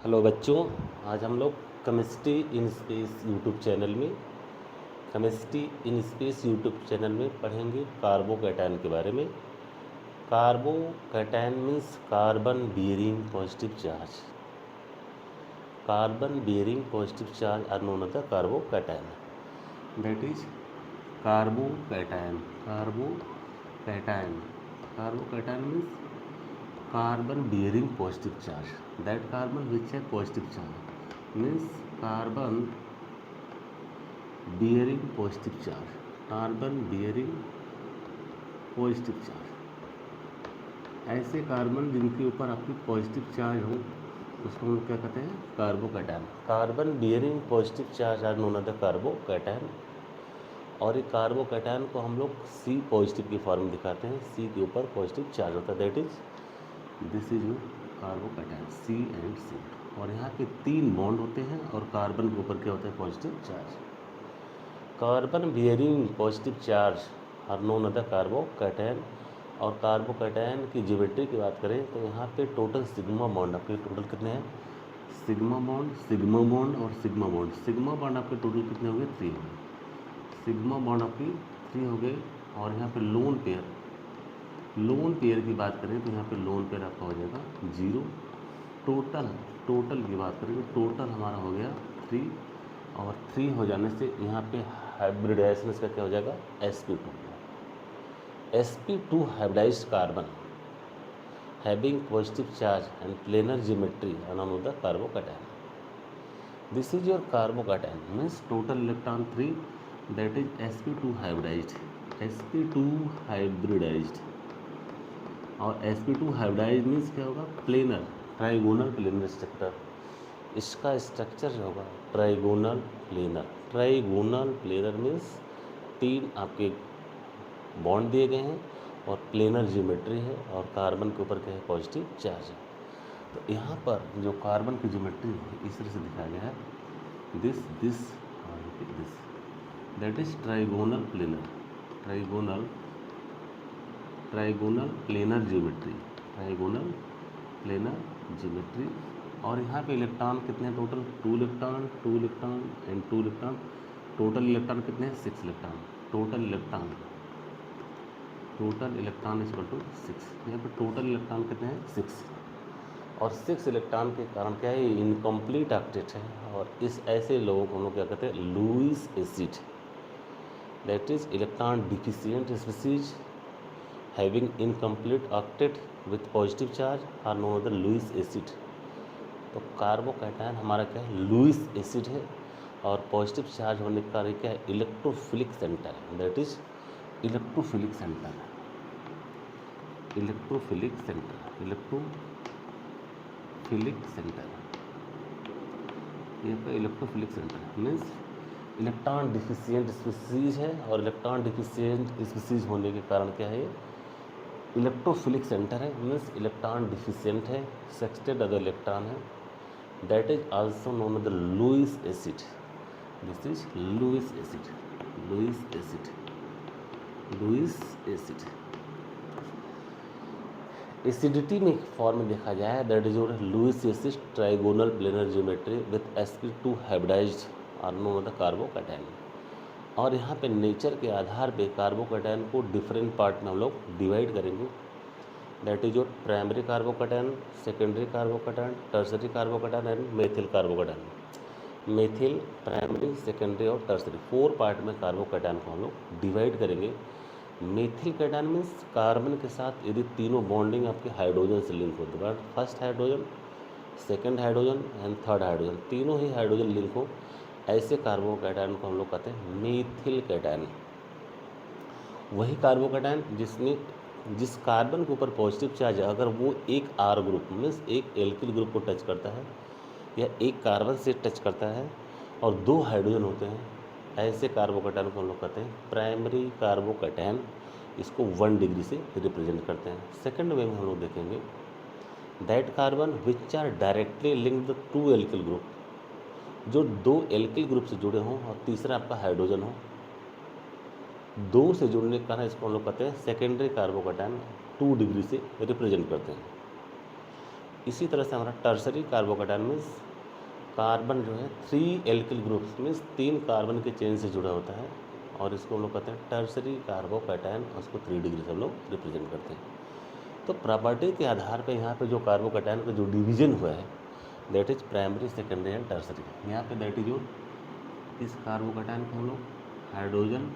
Hello बच्चों, आज हम लोग chemistry in space YouTube channel में पढ़ेंगे कार्बोकैटायन के बारे में। Carbocation means carbon bearing positive charge. Carbon bearing positive charge are known as the carbocation. That is carbocation means carbon bearing positive charge. That carbon which has positive charge means carbon bearing positive charge. ऐसे carbon जिनके ऊपर आपकी positive charge हो उसको हम क्या कहते हैं? Carbocation. Carbon bearing positive charge are known as the carbocation. और ये कार्बोकैटायन को हम लोग C पॉजिटिव की फॉर्म में दिखाते हैं। C के ऊपर पॉजिटिव चार्ज होता है, that is this is carbocation C and C। और यहाँ पे 3 बॉन्ड होते हैं और कार्बन के ऊपर क्या होता है? Positive charge. Carbon bearing positive charge are known as the carbocation. और कार्बोकैटायन की ज्योमेट्री की बात करें तो यहाँ पे टोटल सिग्मा बॉन्ड आपके टोटल कितने हैं? सिग्मा बॉन्ड और सिग्मा बॉन्ड। सिग्मा बॉन्ड आपके टोटल कितने हो गए? 3 हो गए। सिग्मा बॉन्ड आपकी 3 हो गए। और यहाँ पे लोन पेयर की बात करें तो यहाँ पे लोन पेयर आपका हो जाएगा 0। टोटल की बात करें तो टोटल हमारा हो गया 3। और 3 हो जाने से यहाँ पे हाइब्रिडाइजेशन इसका क्या हो जाएगा? sp2 hybridized carbon having positive charge and planar geometry along with the carbocation. This is your carbocation means total electron 3, that is sp2 hybridized. और sp2 हाइब्रिडाइज मीन्स क्या होगा? Planar, trigonal planar structure. इसका structure जो होगा trigonal planar means 3 आपके bond दिए गए हैं और प्लेनर ज्योमेट्री है और कार्बन के ऊपर क्या है? पॉजिटिव चार्ज है। तो यहाँ पर जो कार्बन की ज्योमेट्री है इस तरह से दिखाया गया है, this that is trigonal planar geometry. और यहाँ पे इलेक्ट्रॉन कितने हैं? Total 2 electron and 2 electron. Total electron कितने हैं? 6 electron. Total electron is equal to 6। यहाँ पे टोटल इलेक्ट्रॉन कितने हैं? 6। और 6 इलेक्ट्रॉन के कारण क्या है? इनकम्प्लीट ऑक्टेट है। और इस ऐसे लोगों को हम लोग क्या कहते हैं? Lewis acid, that is electron deficient species having incomplete octet with positive charge are known as the Lewis acid. तो कार्बोकैटायन हमारा क्या है? लुईस एसिड है। और पॉजिटिव चार्ज होने के कारण क्या है? Electrophilic centre, that is electrophilic centre. ये आपका electrophilic centre means electron deficient species है। और इलेक्ट्रॉन डिफिशिएंट स्पीसीज होने के कारण क्या है? इलेक्ट्रोफिलिक सेंटर है मीन्स इलेक्ट्रॉन डिफिशिएंट है, सेक्सटेड अदर इलेक्ट्रॉन है, that is also known as the Lewis acid. This is Lewis acid. Acidity में फॉर्म में देखा जाए that is your Lewis acid trigonal planar geometry with sp2 hybridized are known as the carbocation. और यहाँ पे nature के आधार पे carbocation को डिफरेंट पार्ट में हम लोग डिवाइड करेंगे, that is your primary carbocation, secondary carbocation, tertiary carbocation and methyl carbocation. Methyl, primary, secondary और टर्सरी 4 पार्ट में कार्बोकैटायन को हम लोग डिवाइड करेंगे। मेथिल कैटायन मीन्स कार्बन के साथ यदि तीनों बॉन्डिंग आपके हाइड्रोजन से लिंक होते हैं, first hydrogen, second hydrogen and third hydrogen, तीनों ही हाइड्रोजन लिंक हो, ऐसे कार्बोकैटायन को हम लोग कहते हैं मेथिल कैटायन। वही कार्बोकैटायन जिस कार्बन के ऊपर पॉजिटिव चार्ज है, अगर वो एक R ग्रुप मीन्स एक एल्किल ग्रुप को टच करता है या एक कार्बन से टच करता है और 2 हाइड्रोजन होते हैं, ऐसे कार्बोकैटायन को हम लोग कहते हैं प्राइमरी कार्बोकैटायन। इसको 1 डिग्री से रिप्रेजेंट करते हैं। सेकंड वे में हम लोग देखेंगे that carbon which are directly linked to alkyl group, जो 2 एल्किल ग्रुप से जुड़े हों और तीसरा आपका हाइड्रोजन हो, 2 से जुड़ने के कारण इसको हम लोग कहते हैं सेकेंडरी कार्बोकैटायन, 2 डिग्री से रिप्रेजेंट करते हैं। इसी तरह से हमारा टर्सरी कार्बोकैटायन मीन्स कार्बन जो है 3 एल्किल ग्रुप्स मीन्स 3 कार्बन के चेन से जुड़ा होता है, और इसको हम लोग कहते हैं टर्सरी कार्बोकैटायन, उसको 3 डिग्री से हम लोग रिप्रेजेंट करते हैं। तो प्रॉपर्टी के आधार पे यहाँ पे जो कार्बोकैटायन का जो डिवीजन हुआ है that is primary, secondary and tertiary. यहाँ पे दैट इज जो इस कार्बोकैटायन को हम लोग हाइड्रोजन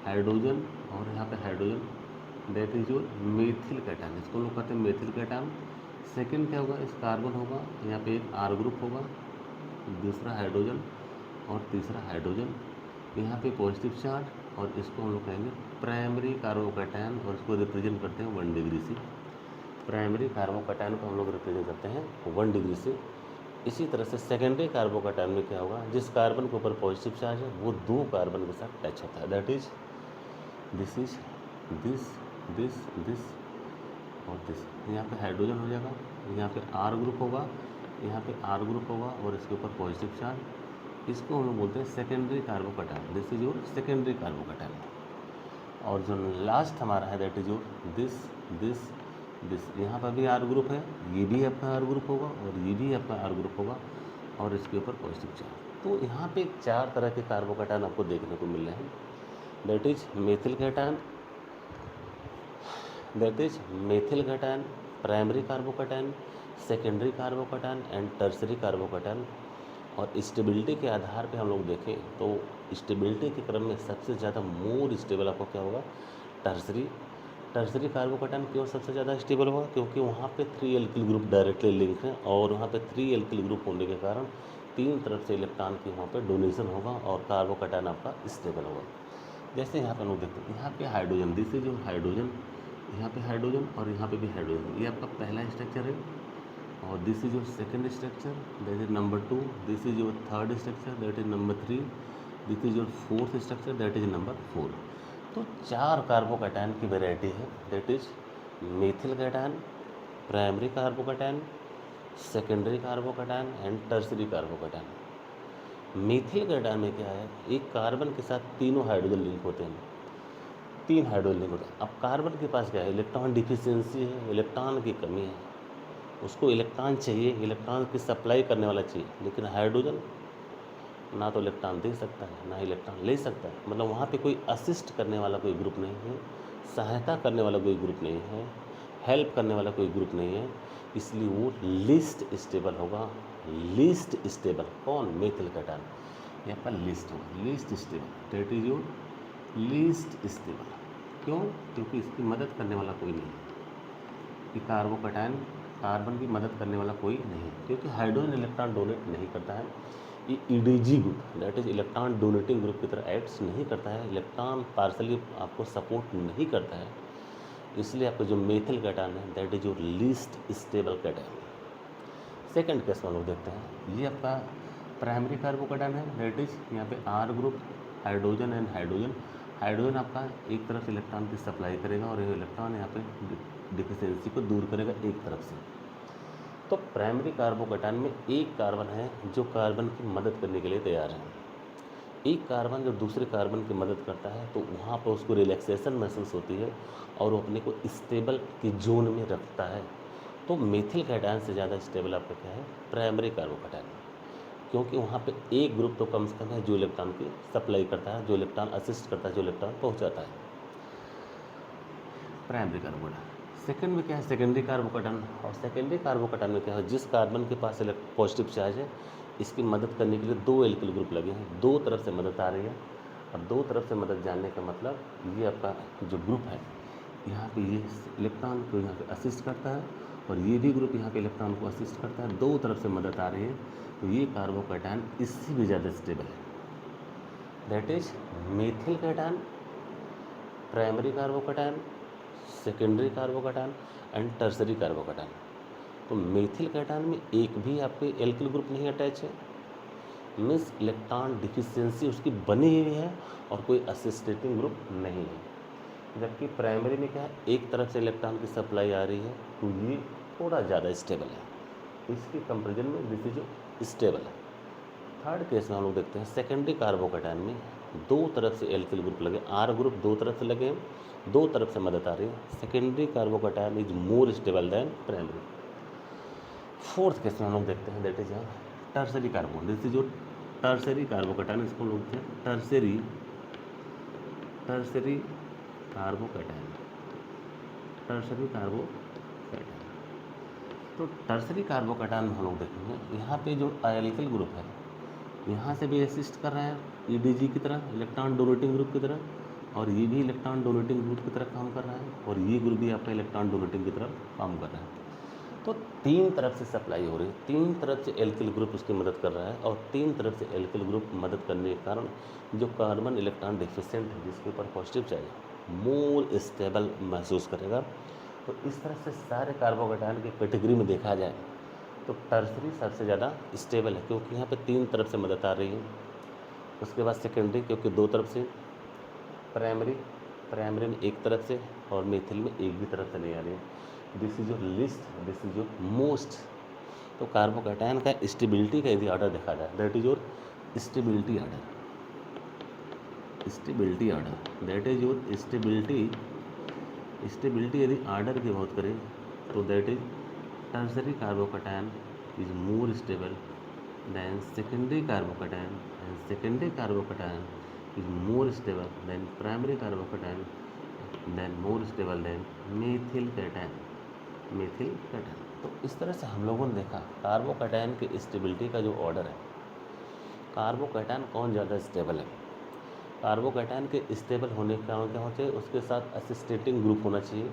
हाइड्रोजन और यहाँ पे hydrogen that is your methyl cation, इसको हम लोग कहते हैं मेथिल कैटायन। सेकेंड क्या होगा, इस कार्बन होगा, यहाँ पे एक आर ग्रुप होगा, दूसरा हाइड्रोजन और तीसरा हाइड्रोजन, यहाँ पे पॉजिटिव चार्ज, और इसको हम लोग कहेंगे प्राइमरी कार्बोकैटायन, और इसको रिप्रेजेंट करते हैं 1 डिग्री से। प्राइमरी कार्बोकैटायन को हम लोग रिप्रेजेंट करते हैं 1 डिग्री से। इसी तरह से सेकेंडरी कार्बोकैटायन में क्या होगा, जिस कार्बन के ऊपर पॉजिटिव चार्ज है वो 2 कार्बन के साथ टच होता है, that is this is this this this और दिस। यहाँ पे हाइड्रोजन हो जाएगा, यहाँ पे आर ग्रुप होगा, यहाँ पे आर ग्रुप होगा और इसके ऊपर पॉजिटिव चार्ज, इसको हम लोग बोलते हैं secondary carbocation, this is your secondary carbocation. और जो लास्ट हमारा है that is your this this this, यहाँ पर भी आर ग्रुप है, ये भी आपका आर ग्रुप होगा और ये भी आपका आर ग्रुप होगा और इसके ऊपर पॉजिटिव चार्ज। तो यहाँ पे 4 तरह के कार्बोकैटायन आपको देखने को मिल रहे हैं, that is methyl cation, that is methyl cation, primary carbocation, secondary carbocation and tertiary carbocation. और स्टेबिलिटी के आधार पे हम लोग देखें तो स्टेबिलिटी के क्रम में सबसे ज़्यादा मोर स्टेबल आपको क्या होगा, टर्सरी। टर्सरी कार्बोकैटायन क्यों सबसे ज़्यादा स्टेबल होगा, क्योंकि वहाँ पे 3 एल्किल ग्रुप डायरेक्टली लिंक है, और वहाँ पे 3 एल्किल ग्रुप होने के कारण 3 तरफ से इलेक्ट्रॉन की वहाँ पे डोनेशन होगा और कार्बोकैटायन आपका स्टेबल होगा। जैसे यहाँ पर हम लोग देखते हैं, यहाँ पे हाइड्रोजन, दिस इज जो हाइड्रोजन, यहाँ पे हाइड्रोजन और यहाँ पे भी हाइड्रोजन, ये आपका पहला स्ट्रक्चर है, और this is your second structure that is number 2, this is your third structure that is number 3, this is your fourth structure that is number 4। तो 4 कार्बोकैटायन की वेराइटी है, that is methyl cation, primary carbocation, secondary carbocation and tertiary carbocation. Methyl cation में क्या है, एक carbon के साथ तीनों हाइड्रोजन लिंक होते हैं, 3 हाइड्रोजन लिंक होते हैं। अब कार्बन के पास क्या है, इलेक्ट्रॉन डिफिशियंसी है, इलेक्ट्रॉन की कमी है, उसको इलेक्ट्रॉन चाहिए, इलेक्ट्रॉन की सप्लाई करने वाला चाहिए, लेकिन हाइड्रोजन ना तो इलेक्ट्रॉन दे सकता है ना इलेक्ट्रॉन ले सकता है, मतलब वहाँ पे कोई असिस्ट करने वाला कोई ग्रुप नहीं है, सहायता करने वाला कोई ग्रुप नहीं है, हेल्प करने वाला कोई ग्रुप नहीं है, इसलिए वो लीस्ट स्टेबल होगा। लीस्ट स्टेबल कौन, मेथिल कैटायन, यहाँ पर लिस्ट होगा, least stable that is your least stable. क्यों, क्योंकि इसकी मदद करने वाला कोई नहीं है, कि कार्बोकैटायन कार्बन की मदद करने वाला कोई नहीं है, क्योंकि हाइड्रोजन इलेक्ट्रॉन डोनेट नहीं करता है, ये EDG group that is electron donating group की तरह एक्ट्स नहीं करता है, इलेक्ट्रॉन पार्सली आपको सपोर्ट नहीं करता है, इसलिए आपका जो मेथिल कैटायन है that is your least stable cation. Second case में हम लोग देखते हैं, ये आपका प्राइमरी कार्बोकैटायन है, दैट इज यहाँ पे R group, hydrogen and hydrogen. Hydrogen आपका एक तरफ इलेक्ट्रॉन की सप्लाई करेगा और ये इलेक्ट्रॉन यहाँ पे डिफिशियंसी को दूर करेगा एक तरफ से। तो प्राइमरी कार्बोकैटायन में एक कार्बन है जो कार्बन की मदद करने के लिए तैयार है, एक कार्बन जब दूसरे कार्बन की मदद करता है तो वहाँ पर उसको रिलैक्सेशन महसूस होती है और वो अपने को स्टेबल की जोन में रखता है। तो मेथिल कैटायन से ज़्यादा स्टेबल आपका क्या है, प्राइमरी कार्बोकैटायन, क्योंकि वहाँ पे एक ग्रुप तो कम से कम है जो इलेक्ट्रॉन की सप्लाई करता है, जो इलेक्ट्रॉन असिस्ट करता है, जो इलेक्ट्रॉन पहुँचाता है, प्राइमरी कार्बोकैटायन। सेकेंड में क्या है, सेकेंडरी कार्बोकैटायन। और सेकेंडरी कार्बोकैटायन में क्या है, जिस कार्बन के पास पॉजिटिव चार्ज है इसकी मदद करने के लिए 2 एल्किल ग्रुप लगे हैं, 2 तरफ से मदद आ रही है, और 2 तरफ से मदद जानने का मतलब ये आपका जो ग्रुप है यहाँ पे ये इलेक्ट्रॉन को यहाँ पे असिस्ट करता है और ये भी ग्रुप यहाँ पे इलेक्ट्रॉन को असिस्ट करता है, 2 तरफ से मदद आ रही है, तो ये कार्बोकैटायन इससे भी ज़्यादा स्टेबल है, that is methyl cation, primary carbocation, secondary carbocation and tertiary carbocation. तो मेथिल कैटायन में एक भी आपके एल्किल ग्रुप नहीं अटैच है, मीन्स इलेक्ट्रॉन डिफिशियंसी उसकी बनी हुई है और कोई असिस्टेटिंग ग्रुप नहीं है। जबकि प्राइमरी में क्या है, एक तरफ से इलेक्ट्रॉन की सप्लाई आ रही है, तो ये थोड़ा ज़्यादा स्टेबल है, इसके कंपेरिजन में दिस इज जो स्टेबल है। थर्ड केस में हम लोग देखते हैं, सेकेंडरी कार्बोकैटायन में 2 तरफ से एल्किल ग्रुप लगे, आर ग्रुप 2 तरफ से लगे, 2 तरफ से मदद आ रही है। Secondary carbocation is more stable then primary. Fourth case में हम लोग देखते हैं, that is tertiary कार्बो। This is जो टर्सरी कार्बोकैटायन, इसको लोग टर्सरी कार्बोकैटायन, टर्सरी कार्बोकैटायन। तो टर्सरी कार्बोकैटायन में हम लोग देखेंगे यहाँ पे जो एल्किल ग्रुप है यहाँ से भी असिस्ट कर रहा है ईडीजी की तरह, इलेक्ट्रॉन डोनेटिंग ग्रुप की तरह, और ये भी इलेक्ट्रॉन डोनेटिंग ग्रुप की तरह काम कर रहा है, और ये ग्रुप भी आपका इलेक्ट्रॉन डोनेटिंग की तरह काम कर रहा है। तो तीन तरफ से सप्लाई हो रही है, तीन तरफ से एल्किल ग्रुप उसकी मदद कर रहा है, और तीन तरफ से एल्किल ग्रुप मदद करने के कारण जो कार्बन इलेक्ट्रॉन डिफिशिएंट है जिसके ऊपर पॉजिटिव चाहिए मोर स्टेबल महसूस करेगा। तो इस तरह से सारे कार्बोकैटायन की कैटेगरी में देखा जाए तो टर्सरी सबसे ज़्यादा स्टेबल है, क्योंकि यहाँ पे तीन तरफ से मदद आ रही है। उसके बाद सेकेंडरी, क्योंकि दो तरफ से, प्राइमरी में एक तरफ से, और मेथिल में एक भी तरफ से नहीं आ रही है। This is your list, this is your most. तो कार्बोकैटायन का स्टेबिलिटी का यदि ऑर्डर देखा जाए, that is your stability order, stability order, that is your stability यदि ऑर्डर की बात करें तो that is tertiary carbocation is more stable then secondary carbocation, and secondary carbocation is more stable than primary carbocation, then more stable than methyl cation, methyl cation। तो इस तरह से हम लोगों ने देखा कार्बोकैटायन के स्टेबिलिटी का जो ऑर्डर है, कार्बोकैटायन कौन ज़्यादा स्टेबल है। कार्बोकैटायन के स्टेबल होने के कारण क्या होना चाहिए, उसके साथ असिस्टेटिंग ग्रुप होना चाहिए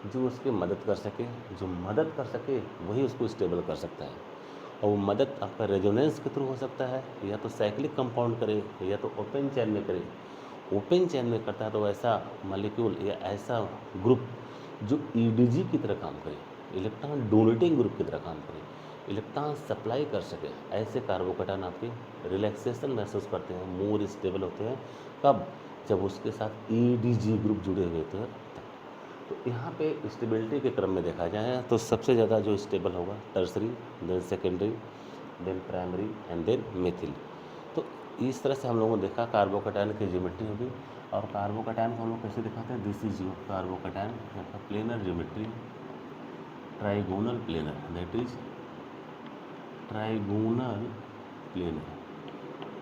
जो उसकी मदद कर सके, जो मदद कर सके वही उसको स्टेबल कर सकता है, और वो मदद आपका रेजोनेंस के थ्रू हो सकता है, या तो साइक्लिक कंपाउंड करे, या तो ओपन चेन में करे। ओपन चेन में करता है तो ऐसा मॉलिक्यूल या ऐसा ग्रुप जो ईडीजी की तरह काम करे, इलेक्ट्रॉन डोनेटिंग ग्रुप की तरह काम करे, इलेक्ट्रॉन सप्लाई कर सके, ऐसे कार्बोकैटायन आपके रिलैक्सेशन महसूस करते हैं, मोर स्टेबल होते हैं। कब? जब उसके साथ ईडीजी ग्रुप जुड़े हुए थे। तो यहाँ पे स्टेबिलिटी के क्रम में देखा जाए तो सबसे ज़्यादा जो स्टेबल होगा tertiary, then secondary, then primary, and then methyl. तो इस तरह से हम लोगों ने देखा कार्बोकैटायन की ज्योमेट्री होगी, और कार्बोकैटायन को हम लोग कैसे दिखाते हैं, this is your carbocation planar geometry, trigonal planar, that is trigonal planar,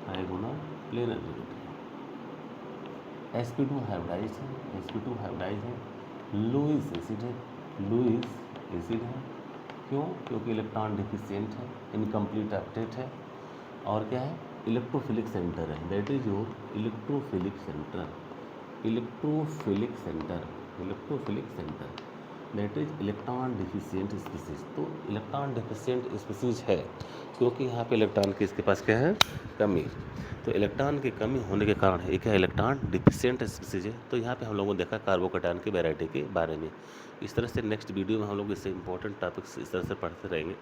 trigonal planar geometry. sp2 hybridized है, sp2 हाइब्रिडाइज्ड है, लुईस एसिड है, लुईस एसिड है। क्यों? क्योंकि इलेक्ट्रॉन डिफिशिएंट है, इनकम्प्लीट ऑक्टेट है, और क्या है, इलेक्ट्रोफिलिक सेंटर है, that is your electrophilic centre, electrophilic centre, electrophilic centre, that is electron deficient species. तो इलेक्ट्रॉन डिफिशिएंट स्पीसीज है क्योंकि यहाँ पे इलेक्ट्रॉन की इसके पास क्या है, कमी। तो इलेक्ट्रॉन की कमी होने के कारण एक है इलेक्ट्रॉन डिफिशिएंट स्पीसीज है। तो यहाँ पे हम लोगों ने देखा कार्बोकैटायन की वैरायटी के बारे में। इस तरह से नेक्स्ट वीडियो में हम लोग इससे इंपॉर्टेंट टॉपिक्स इस तरह से पढ़ते रहेंगे।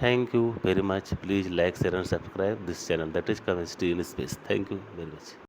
Thank you very much. Please like share and subscribe this channel, that is chemistry in space. Thank you very much.